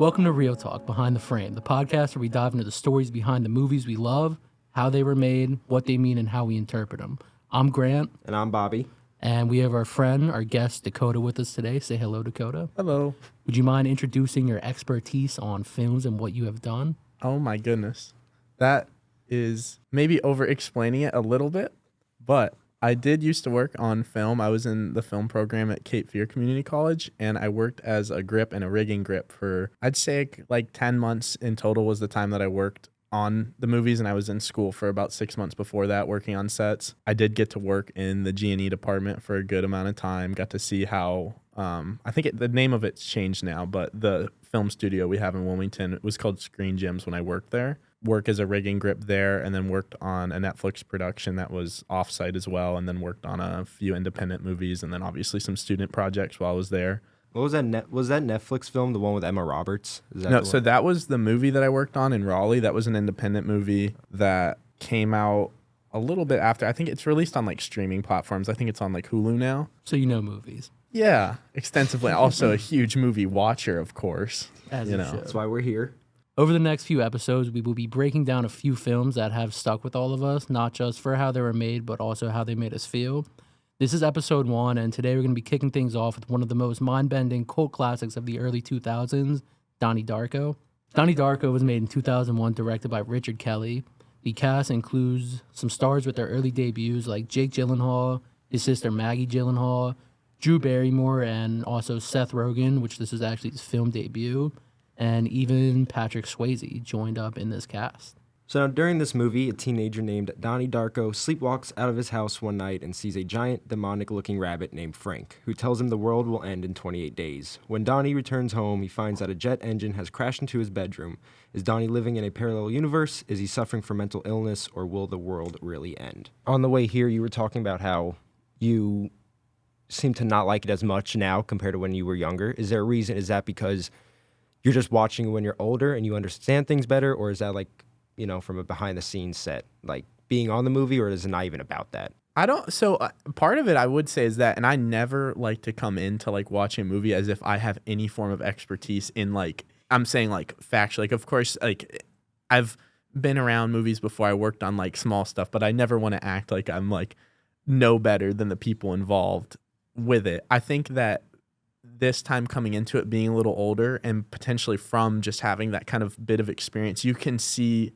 Welcome to Real Talk Behind the Frame, the podcast where we dive into the stories behind the movies we love, how they were made, what they mean, and how we interpret them. I'm Grant. And I'm Bobby. And we have our friend, our guest, Dakota, with us today. Say hello, Dakota. Hello. Would you mind introducing your expertise on films and what you have done? Oh my goodness. That is maybe over-explaining it a little bit, but I did used to work on film. I was in the film program at Cape Fear Community College, and I worked as a grip and a rigging grip for, I'd say, like 10 months in total was the time that I worked on the movies, and I was in school for about 6 months before that working on sets. I did get to work in the G&E department for a good amount of time, got to see how, I think the name of it's changed now, but the film studio we have in Wilmington, it was called Screen Gems when I worked there. Work as a rigging grip there, and then worked on a Netflix production that was offsite as well, and then worked on a few independent movies, and then obviously some student projects while I was there. What was that? Was that Netflix film, the one with Emma Roberts? No, so that was the movie that I worked on in Raleigh. That was an independent movie that came out a little bit after. I think it's released on like streaming platforms. I think it's on like Hulu now. So you know movies. Yeah, extensively. Also a huge movie watcher, of course. As you know. That's why we're here. Over the next few episodes, we will be breaking down a few films that have stuck with all of us, not just for how they were made, but also how they made us feel. This is episode 1, and today we're going to be kicking things off with one of the most mind-bending cult classics of the early 2000s, Donnie Darko. Donnie Darko was made in 2001, directed by Richard Kelly. The cast includes some stars with their early debuts like Jake Gyllenhaal, his sister Maggie Gyllenhaal, Drew Barrymore, and also Seth Rogen, which this is actually his film debut. And even Patrick Swayze joined up in this cast. So now, during this movie, a teenager named Donnie Darko sleepwalks out of his house one night and sees a giant, demonic-looking rabbit named Frank, who tells him the world will end in 28 days. When Donnie returns home, he finds that a jet engine has crashed into his bedroom. Is Donnie living in a parallel universe? Is he suffering from mental illness? Or will the world really end? On the way here, you were talking about how you seem to not like it as much now compared to when you were younger. Is there a reason? Is that because you're just watching when you're older and you understand things better? Or is that like, you know, from a behind the scenes set, like being on the movie, or is it not even about that? Part of it I would say is that, and I never like to come into like watching a movie as if I have any form of expertise in like, I'm saying like factually, like of course, like I've been around movies before. I worked on like small stuff, but I never want to act like I'm like no better than the people involved with it. I think that this time coming into it, being a little older and potentially from just having that kind of bit of experience, you can see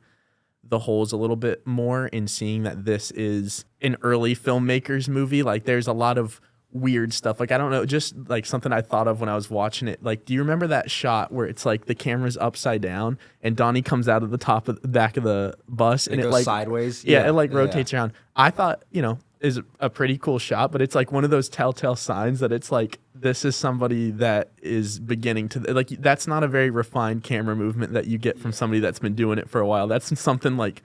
the holes a little bit more in seeing that this is an early filmmaker's movie. Like there's a lot of weird stuff. Like, I don't know, just like something I thought of when I was watching it. Like, do you remember that shot where it's like the camera's upside down and Donnie comes out of the back of the bus and it goes like sideways? Yeah, it like rotates around. I thought, is a pretty cool shot, but it's like one of those telltale signs that it's like this is somebody that is beginning to like, that's not a very refined camera movement that you get from somebody that's been doing it for a while. That's something like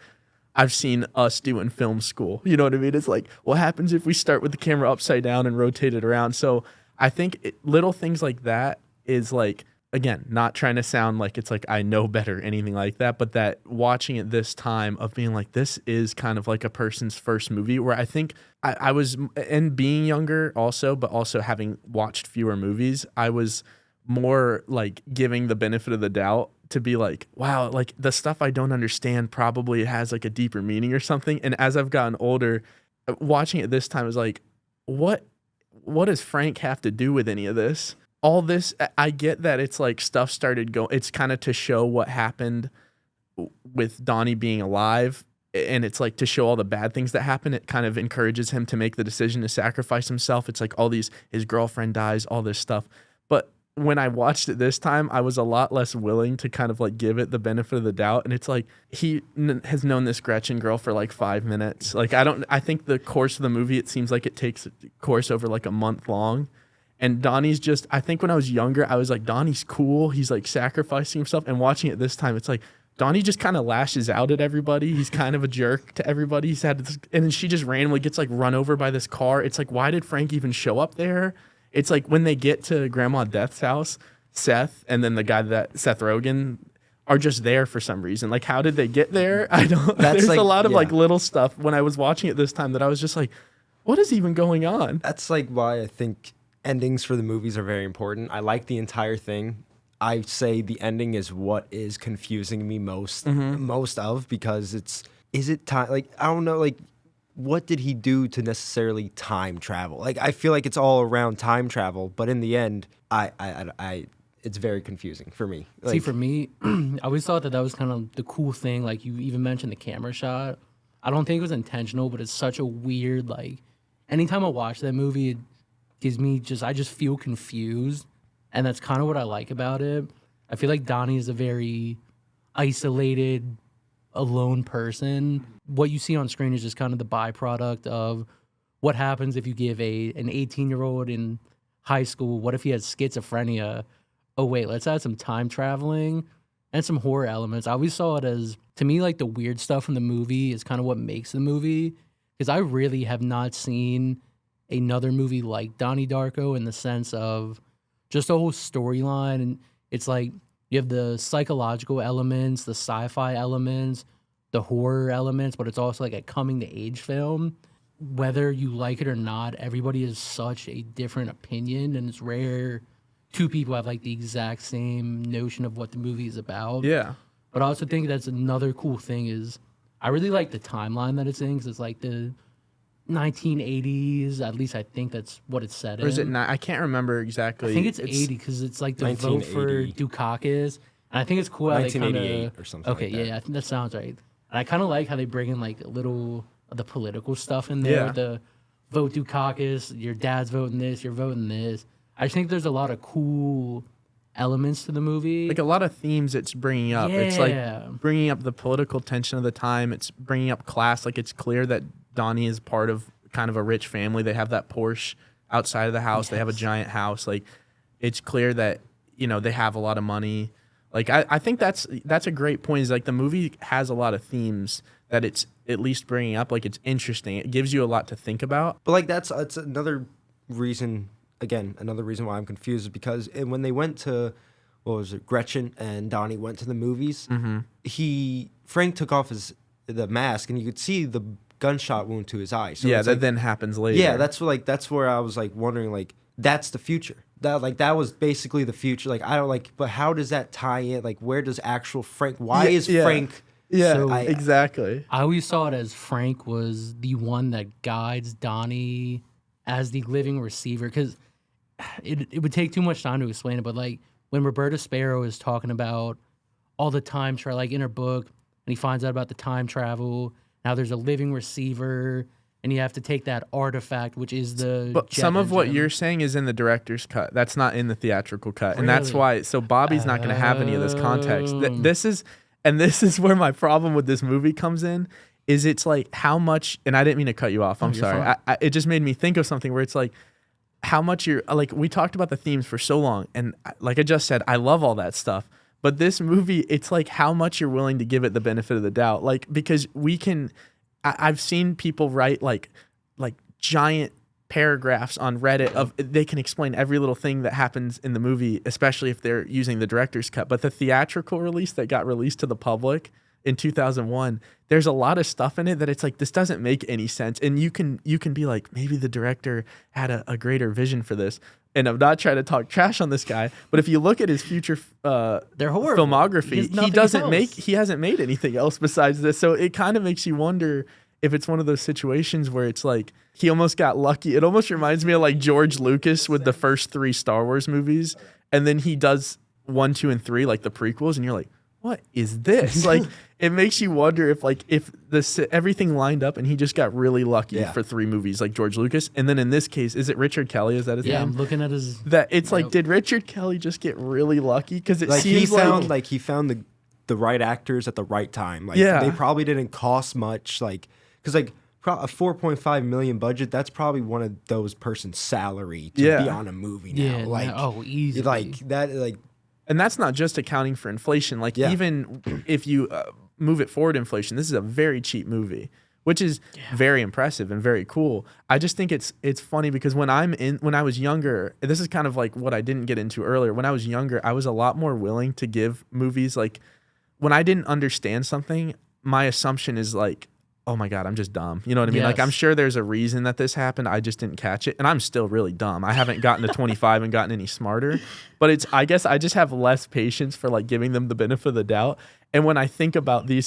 I've seen us do in film school. You know what I mean? It's like, what happens if we start with the camera upside down and rotate it around? So I think little things like that is like, again, not trying to sound like it's like I know better, anything like that, but that watching it this time of being like, this is kind of like a person's first movie, where I think I was, and being younger also, but also having watched fewer movies, I was more like giving the benefit of the doubt to be like, wow, like the stuff I don't understand probably has like a deeper meaning or something. And as I've gotten older, watching it this time is like, what does Frank have to do with any of this? All this, I get that it's like stuff started going, it's kind of to show what happened with Donnie being alive. And it's like to show all the bad things that happen. It kind of encourages him to make the decision to sacrifice himself. It's like all these, his girlfriend dies, all this stuff. But when I watched it this time, I was a lot less willing to kind of like give it the benefit of the doubt. And it's like, he has known this Gretchen girl for like 5 minutes. Like, I think the course of the movie, it seems like it takes a course over like a month long. And Donnie's just, I think when I was younger, I was like, Donnie's cool. He's like sacrificing himself. And watching it this time, it's like, Donnie just kind of lashes out at everybody. He's kind of a jerk to everybody. He's had this, and then she just randomly gets like run over by this car. It's like, why did Frank even show up there? It's like when they get to Grandma Death's house, Seth and then the guy that Seth Rogen are just there for some reason. Like, how did they get there? I don't. There's like, a lot of like little stuff when I was watching it this time that I was just like, what is even going on? That's like why I think endings for the movies are very important. I like the entire thing. I say the ending is what is confusing me most of, because is it time, like, I don't know, like, what did he do to necessarily time travel? Like, I feel like it's all around time travel, but in the end, I it's very confusing for me. Like, See, for me, I always thought that was kind of the cool thing. Like, you even mentioned the camera shot. I don't think it was intentional, but it's such a weird, like, anytime I watch that movie, it gives me I just feel confused. And that's kind of what I like about it. I feel like Donnie is a very isolated, alone person. What you see on screen is just kind of the byproduct of what happens if you give an 18-year-old in high school, what if he has schizophrenia? Oh, wait, let's add some time traveling and some horror elements. I always saw it as, to me, like, the weird stuff in the movie is kind of what makes the movie. Because I really have not seen another movie like Donnie Darko in the sense of just a whole storyline. And it's like you have the psychological elements, the sci-fi elements, the horror elements, but it's also like a coming-to-age film. Whether you like it or not, everybody has such a different opinion, and it's rare two people have like the exact same notion of what the movie is about. Yeah. But I also think that's another cool thing is I really like the timeline that it's in, because it's like the 1980s. At least I think that's what it's set in. Or is it not? I can't remember exactly. I think it's 80, because it's like the vote for 1980. Dukakis. And I think it's cool how they kind 1988 of... or something Okay, like that. yeah, I think that sounds right. And I kind of like how they bring in like a little of the political stuff in there. Yeah. With the vote Dukakis, your dad's voting this, you're voting this. I think there's a lot of cool elements to the movie. Like a lot of themes it's bringing up. It's like Yeah. bringing up the political tension of the time. It's bringing up class. Like it's clear that Donnie is part of kind of a rich family. They have that Porsche outside of the house. They have a giant house. Like it's clear that, you know, they have a lot of money. Like I think that's a great point. Is like the movie has a lot of themes that it's at least bringing up. Like it's interesting. It gives you a lot to think about. But like that's another reason. Again, another reason why I'm confused is because when they went to, what was it, Gretchen and Donnie went to the movies, Frank took off the mask and you could see the gunshot wound to his eye. So Yeah, it's that like, then happens later. yeah, that's where I was like wondering, like, that's the future. That was basically the future. Like, I don't like, but how does that tie in? Like, where does actual Frank? Why is Frank? Yeah, So exactly. I always saw it as Frank was the one that guides Donnie as the living receiver, because it would take too much time to explain it. But like when Roberta Sparrow is talking about all the time travel, like in her book, and he finds out about the time travel. Now there's a living receiver, and you have to take that artifact, which is the. But jet some of what engine. you're saying is in the director's cut. That's not in the theatrical cut, and that's Really? why. So Bobby's not going to have any of this context. Oh. This is where my problem with this movie comes in. Is it's like how much? And I didn't mean to cut you off. I'm you're sorry. fine. It just made me think of something where it's like how much you're like. We talked about the themes for so long, and like I just said, I love all that stuff. But this movie, it's like how much you're willing to give it the benefit of the doubt. Like because we can. I've seen people write like giant paragraphs on Reddit of they can explain every little thing that happens in the movie, especially if they're using the director's cut. But the theatrical release that got released to the public in 2001, there's a lot of stuff in it that it's like this doesn't make any sense. And you can be like, maybe the director had a greater vision for this. And I'm not trying to talk trash on this guy, but if you look at his future They're horrible. filmography, He has nothing else. he hasn't made anything else besides this. So it kind of makes you wonder if it's one of those situations where it's like he almost got lucky. It almost reminds me of like George Lucas with the first 3 Star Wars movies, and then he does 1, 2, and 3 like the prequels, and you're like, what is this? Like it makes you wonder if this everything lined up and he just got really lucky for 3 movies like George Lucas. And then in this case, is it Richard Kelly? Is that his Yeah, name? I'm looking at his. That it's like, did Richard Kelly just get really lucky? Because it Like seems he found the right actors at the right time. Like Yeah. they probably didn't cost much. Like because like a 4.5 million budget, that's probably one of those person's salary to Yeah. be on a movie now. Yeah, like easy. like that like. And that's not just accounting for inflation. Like Yeah. even if you move it forward inflation, this is a very cheap movie, which is very impressive and very cool. I just think it's funny because when I was younger, this is kind of like what I didn't get into earlier. When I was younger, I was a lot more willing to give movies like when I didn't understand something, my assumption is like oh my God, I'm just dumb. You know what I mean? Like, I'm Yes. sure there's a reason that this happened. I just didn't catch it. And I'm still really dumb. I haven't gotten to 25 and gotten any smarter. But I guess I just have less patience for like giving them the benefit of the doubt. And when I think about the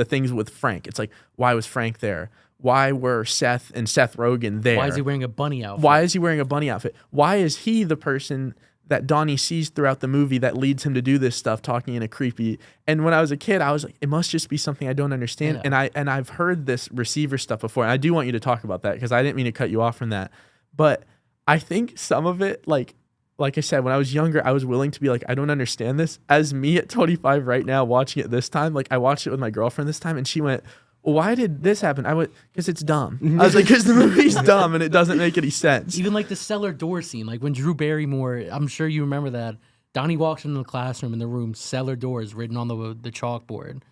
things with Frank, it's like, why was Frank there? Why were Seth and Seth Rogen there? Why is he wearing a bunny outfit? Why is he wearing a bunny outfit? Why is he the person that Donnie sees throughout the movie that leads him to do this stuff, talking in a creepy? And when I was a kid, I was like, it must just be something I don't understand. Yeah. And I've heard this receiver stuff before, and I do want you to talk about that because I didn't mean to cut you off from that. But I think some of it, like I said, when I was younger, I was willing to be like, I don't understand this. As me at 25 right now, watching it this time, like I watched it with my girlfriend this time, and she went, why did this happen? I went, because it's dumb. I was like, because the movie's dumb and it doesn't make any sense. Even like the cellar door scene, like when Drew Barrymore, I'm sure you remember that. Donnie walks into the classroom in the room, cellar door is written on the chalkboard. And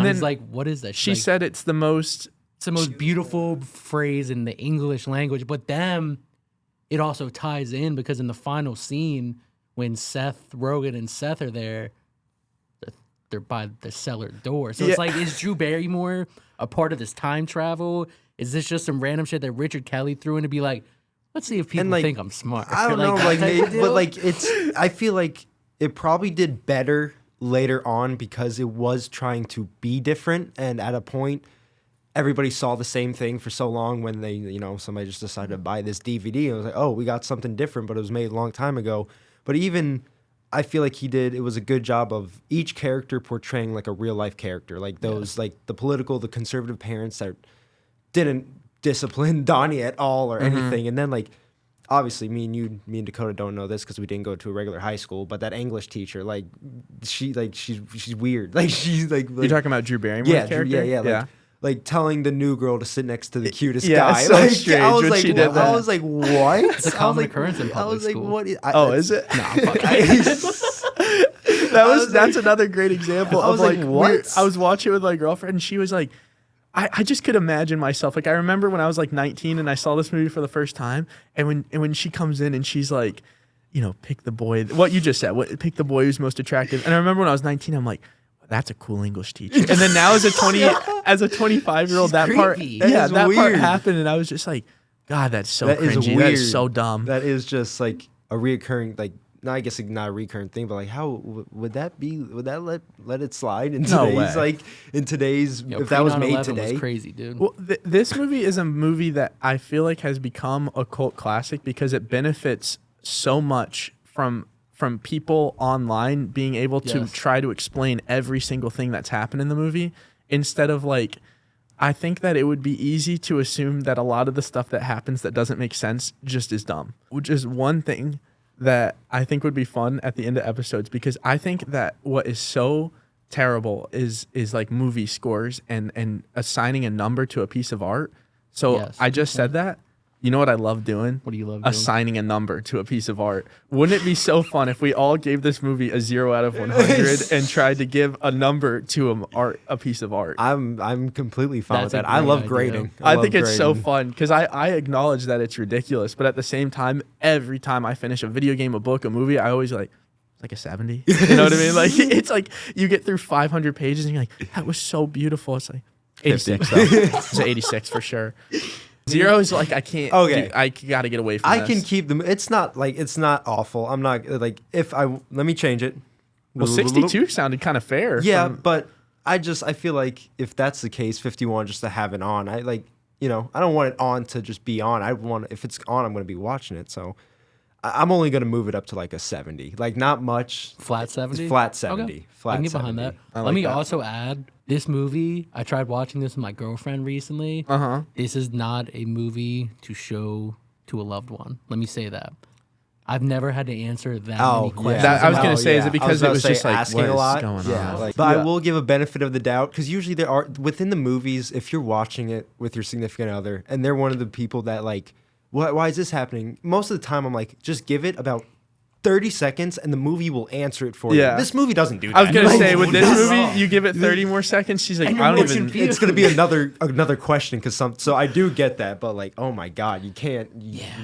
Donnie's then like, what is that? She Like, said it's the most beautiful phrase in the English language, but then it also ties in because in the final scene, when Seth Rogen and Seth are there, they're by the cellar door. So it's like, is Drew Barrymore a part of this time travel? Is this just some random shit that Richard Kelly threw in to be like, let's see if people like, think I'm smart? I don't know, that like, type of but deal? like I feel like it probably did better later on because it was trying to be different, and at a point, everybody saw the same thing for so long when they, somebody just decided to buy this DVD, and it was like, oh, we got something different, but it was made a long time ago. But even I feel like it was a good job of each character portraying like a real life character, like those, like the conservative parents that didn't discipline Donnie at all or anything. And then like, obviously me and Dakota don't know this because we didn't go to a regular high school, but that English teacher, like she's weird. Like she's like You're talking about Drew Barrymore's character? Yeah. Like telling the new girl to sit next to the cutest Yeah, guy. it's so Like, strange I was when like, she did that. I was like, what? It's a common occurrence in public I was school. like, what? Is it? Nah, fuck it. That's another great example I of was like, like, what? I was watching it with my girlfriend and she was like, I just could imagine myself. Like I remember when I was like 19 and I saw this movie for the first time, and when she comes in and she's like, pick the boy. What you just said. Pick the boy who's most attractive. And I remember when I was 19, I'm like, that's a cool English teacher. And then now as a 25-year-old, that creepy. part, That is part weird. happened, and I was just like, God, that's so That is cringy. That is weird. so dumb. That is just like a reoccurring, like, no, I guess not a recurring thing, but like, how would that be? Would that let it slide in No today's way. if that was made today? was crazy, dude. Well, this movie is a movie that I feel like has become a cult classic because it benefits so much from people online being able to Yes. try to explain every single thing that's happened in the movie instead of like, I think that it would be easy to assume that a lot of the stuff that happens that doesn't make sense just is dumb, which is one thing that I think would be fun at the end of episodes, because I think that what is so terrible is like movie scores and assigning a number to a piece of art. So Yes. I just said that. You know what I love doing? What do you love doing? Assigning a number to a piece of art. Wouldn't it be so fun if we all gave this movie a 0 out of 100 and tried to give a number to a piece of art? I'm completely fine That's with a that. I great love idea. grading. I love think it's so grading. fun because I acknowledge that it's ridiculous, but at the same time, every time I finish a video game, a book, a movie, I always like, it's like a 70. You know what I mean? Like it's like you get through 500 pages and you're like, that was so beautiful. It's like 86 though. It's 86 for sure. 0 is like I can't. Okay. I gotta get away from. I this. can keep them. It's not awful. I'm not like let me change it. Well, 62 sounded kind of fair. Yeah, but I feel like if that's the case, 51 just to have it on. I don't want it on to just be on. If it's on, I'm going to be watching it. So I'm only going to move it up to like a 70. Like not much. Flat 70? Flat 70. Okay. Flat I can get 70. behind that. I Let like me that. also add, this movie, I tried watching this with my girlfriend recently. Uh-huh. This is not a movie to show to a loved one. Let me say that. I've never had to answer that many questions. I was about- gonna say, is it I because it about was to say just like, asking what a is lot? going Yeah, on? like, but I will give a benefit of the doubt because usually there are within the movies, if you're watching it with your significant other and they're one of the people that like, why is this happening? Most of the time I'm like, just give it about 30 seconds and the movie will answer it for you. Yeah. This movie doesn't do that. I was gonna say with this Yes. movie, you give it 30 more seconds. She's like, And I you're don't more even. confused. It's going to be another question because so I do get that, but like, oh my God, you can't.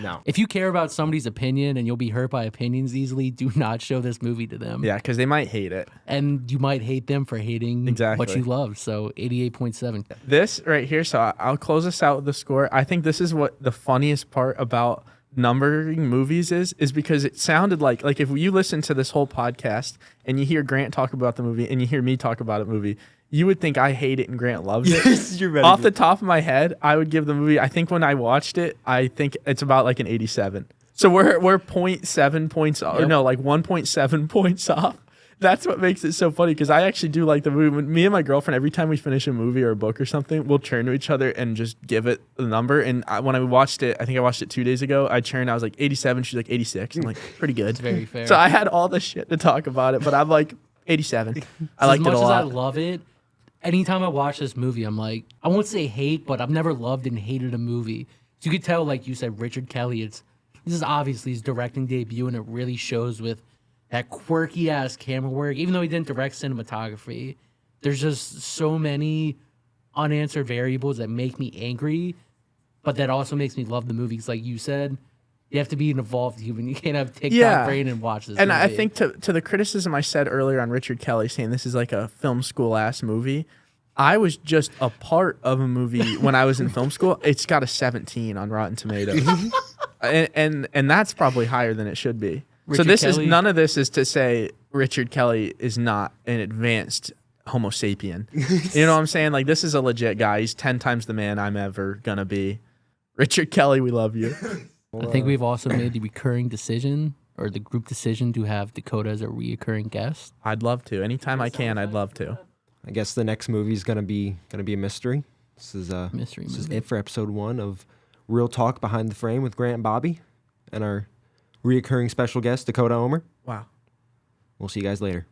No. If you care about somebody's opinion and you'll be hurt by opinions easily, do not show this movie to them. Yeah, because they might hate it. And you might hate them for hating what Exactly. you love. So 88.7. This right here, so I'll close us out with the score. I think this is what the funniest part about numbering movies is because it sounded like if you listen to this whole podcast and you hear Grant talk about the movie and you hear me talk about a movie, you would think I hate it and Grant loves it. Yes, you're ready. Off the top of my head, I would give the movie, I think when I watched it, I think it's about like an 87. So we're 0.7 points off, or Yep. no, like 1.7 points off. That's what makes it so funny because I actually do like the movie. When me and my girlfriend, every time we finish a movie or a book or something, we'll turn to each other and just give it the number. And when I watched it, I think I watched it 2 days ago, I turned, I was like 87. She's like 86. I'm like, pretty good. It's very fair. So I had all this shit to talk about it, but I'm like 87. I liked it a As much as lot. I love it, anytime I watch this movie, I'm like, I won't say hate, but I've never loved and hated a movie. So you could tell, like you said, Richard Kelly, this is obviously his directing debut, and it really shows with that quirky ass camera work. Even though he didn't direct cinematography, there's just so many unanswered variables that make me angry, but that also makes me love the movies. Like you said, you have to be an evolved human. You can't have TikTok brain and watch this And movie. I think to the criticism I said earlier on Richard Kelly saying this is like a film school ass movie, I was just a part of a movie when I was in film school. It's got a 17 on Rotten Tomatoes. and that's probably higher than it should be. So Richard this Kelly- is none of this is to say Richard Kelly is not an advanced Homo sapien. You know what I'm saying? Like this is a legit guy. He's 10 times the man I'm ever gonna be. Richard Kelly, we love you. I think we've also made the recurring decision or the group decision to have Dakota as a reoccurring guest. I'd love to. Anytime I can, I'd love to. I guess the next movie is gonna be a mystery. This is Mystery This is movie. it for episode 1 of Real Talk Behind the Frame with Grant and Bobby, and our reoccurring special guest Dakota Omer. Wow. We'll see you guys later.